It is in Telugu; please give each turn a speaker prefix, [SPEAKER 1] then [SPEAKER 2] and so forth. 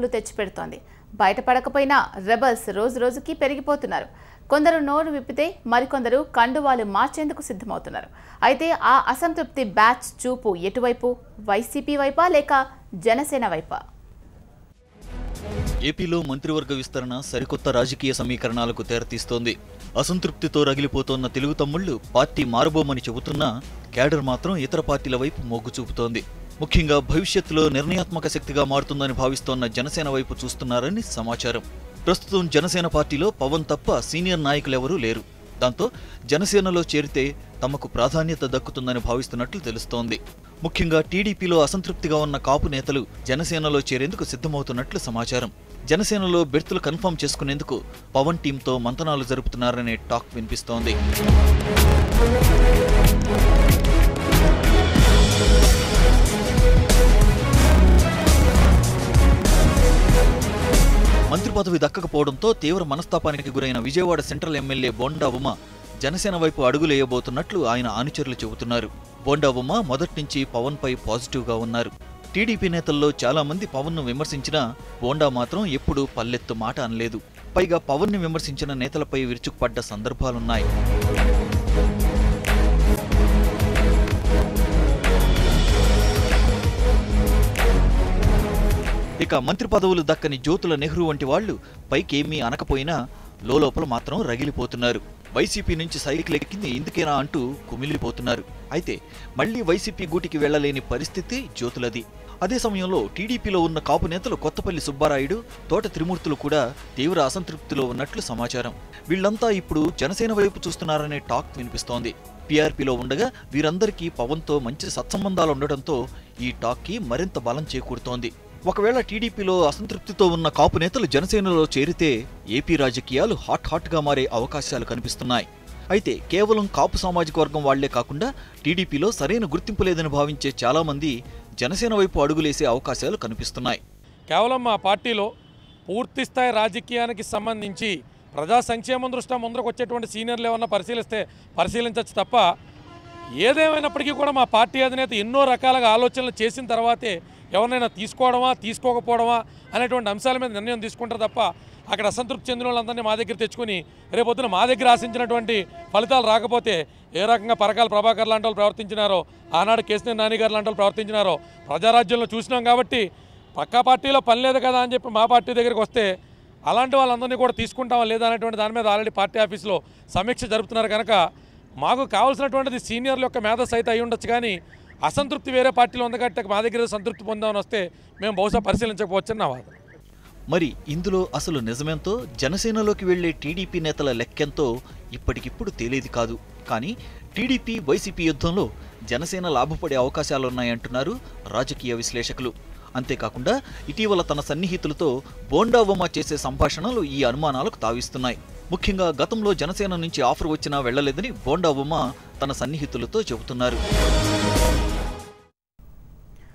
[SPEAKER 1] మార్పులు తెచ్చిపెడుతోంది. బయటపడకపోయినా రెబల్స్ రోజు రోజుకి పెరిగిపోతున్నారు. కొందరు నోరు విప్పితే మరికొందరు కండువాలు మార్చేందుకు సిద్ధమవుతున్నారు. అయితే ఆ అసంతృప్తి బ్యాచ్ చూపు ఎటువైపు? వైసీపీ వైపా లేక జనసేన వైపా?
[SPEAKER 2] ఏపీలో మంత్రివర్గ విస్తరణ సరికొత్త రాజకీయ సమీకరణాలకు తెరతీస్తోంది. అసంతృప్తితో రగిలిపోతోన్న తెలుగు తమ్ముళ్లు పార్టీ మారబోమని చెబుతున్నా క్యాడర్ మాత్రం ఇతర పార్టీల వైపు మొగ్గు చూపుతోంది. ముఖ్యంగా భవిష్యత్తులో నిర్ణయాత్మక శక్తిగా మారుతుందని భావిస్తోన్న జనసేన వైపు చూస్తున్నారని సమాచారం. ప్రస్తుతం జనసేన పార్టీలో పవన్ తప్ప సీనియర్ నాయకులెవరూ లేరు. దాంతో జనసేనలో చేరితే తమకు ప్రాధాన్యత దక్కుతుందని భావిస్తున్నట్లు తెలుస్తోంది. ముఖ్యంగా టీడీపీలో అసంతృప్తిగా ఉన్న కాపు నేతలు జనసేనలో చేరేందుకు సిద్ధమవుతున్నట్లు సమాచారం. జనసేనలో బెర్తులు కన్ఫర్మ్ చేసుకునేందుకు పవన్ టీంతో మంతనాలు జరుపుతున్నారనే టాక్ వినిపిస్తోంది. మంత్రి పదవి దక్కకపోవడంతో తీవ్ర మనస్తాపానికి గురైన విజయవాడ సెంట్రల్ ఎమ్మెల్యే బోండా ఉమ జనసేన వైపు అడుగులేయబోతున్నట్లు ఆయన అనుచరులు చెబుతున్నారు. బోండా ఉమ మొదటి నుంచి పవన్ పై పాజిటివ్గా ఉన్నారు. టీడీపీ నేతల్లో చాలా మంది పవన్ ను విమర్శించినా బోండా మాత్రం ఎప్పుడూ పల్లెత్తు మాట అనలేదు. పైగా పవన్ ని విమర్శించిన నేతలపై విరుచుకుపడ్డ సందర్భాలున్నాయి. ఇక మంత్రి పదవులు దక్కని జ్యోతుల నెహ్రూ వంటి వాళ్లు పైకేమీ అనకపోయినా లోపల మాత్రం రగిలిపోతున్నారు. వైసీపీ నుంచి సైకిల్ ఎక్కింది ఇందుకేనా అంటూ కుమిలిపోతున్నారు. అయితే మళ్లీ వైసీపీ గూటికి వెళ్లలేని పరిస్థితి జ్యోతులది. అదే సమయంలో టీడీపీలో ఉన్న కాపు నేతలు కొత్తపల్లి సుబ్బారాయుడు, తోట త్రిమూర్తులు కూడా తీవ్ర అసంతృప్తిలో ఉన్నట్లు సమాచారం. వీళ్లంతా ఇప్పుడు జనసేన వైపు చూస్తున్నారనే టాక్ వినిపిస్తోంది. పీఆర్పీలో ఉండగా వీరందరికీ పవన్తో మంచి సత్సంబంధాలు ఉండడంతో ఈ టాక్కి మరింత బలం చేకూరుతోంది. ఒకవేళ టీడీపీలో అసంతృప్తితో ఉన్న కాపు నేతలు జనసేనలో చేరితే ఏపీ రాజకీయాలు హాట్గా మారే అవకాశాలు కనిపిస్తున్నాయి. అయితే కేవలం కాపు సామాజిక వర్గం వాళ్లే కాకుండా టీడీపీలో సరైన గుర్తింపు లేదని భావించే చాలా మంది జనసేన వైపు అడుగులేసే అవకాశాలు కనిపిస్తున్నాయి.
[SPEAKER 3] కేవలం మా పార్టీలో పూర్తిస్థాయి రాజకీయానికి సంబంధించి ప్రజా సంక్షేమం దృష్ట్యా ముందరకు వచ్చేటువంటి సీనియర్లు ఏమన్నా పరిశీలించవచ్చు తప్ప, ఏదేమైనప్పటికీ కూడా మా పార్టీ అధినేత ఎన్నో రకాలుగా ఆలోచనలు చేసిన తర్వాతే ఎవరినైనా తీసుకోవడమా తీసుకోకపోవడమా అనేటువంటి అంశాల మీద నిర్ణయం తీసుకుంటారు తప్ప, అక్కడ అసంతృప్తి చెందిన వాళ్ళందరినీ మా దగ్గర తెచ్చుకుని రేపొద్దున మా దగ్గర ఆశించినటువంటి ఫలితాలు రాకపోతే ఏ రకంగా పరకాల ప్రభాకర్ లాంటి వాళ్ళు ప్రవర్తించినారో, ఆనాడు కేసీఆర్ నాని గారు లాంటి వాళ్ళు ప్రవర్తించినారో ప్రజారాజ్యంలో చూసినాం. కాబట్టి పక్కా పార్టీలో పని లేదు కదా అని చెప్పి మా పార్టీ దగ్గరికి వస్తే అలాంటి వాళ్ళందరినీ కూడా తీసుకుంటామా లేదా అనేటువంటి దాని మీద ఆల్రెడీ పార్టీ ఆఫీస్లో సమీక్ష జరుపుతున్నారు. కనుక మాకు కావాల్సినటువంటిది సీనియర్ల యొక్క మేధస్సు అయితే అయి ఉండొచ్చు, కానీ అసంతృప్తి వేరే పార్టీలో ఉంది కాబట్టి మా దగ్గర సంతృప్తి పొందామని వస్తే మేము బహుశా పరిశీలించకపోవచ్చని నా వాదన.
[SPEAKER 2] మరి ఇందులో అసలు నిజమేంతో, జనసేనలోకి వెళ్లే టీడీపీ నేతల లెక్కెంతో ఇప్పటికిప్పుడు తేలేది కాదు. కానీ టీడీపీ వైసీపీ యుద్ధంలో జనసేన లాభపడే అవకాశాలున్నాయంటున్నారు రాజకీయ విశ్లేషకులు. అంతేకాకుండా ఇటీవల తన సన్నిహితులతో బోండా ఉమ చేసే సంభాషణలు ఈ అనుమానాలకు తావిస్తున్నాయి. ముఖ్యంగా గతంలో జనసేన నుంచి ఆఫర్ వచ్చినా వెళ్లలేదని బోండా ఉమ తన సన్నిహితులతో చెబుతున్నారు.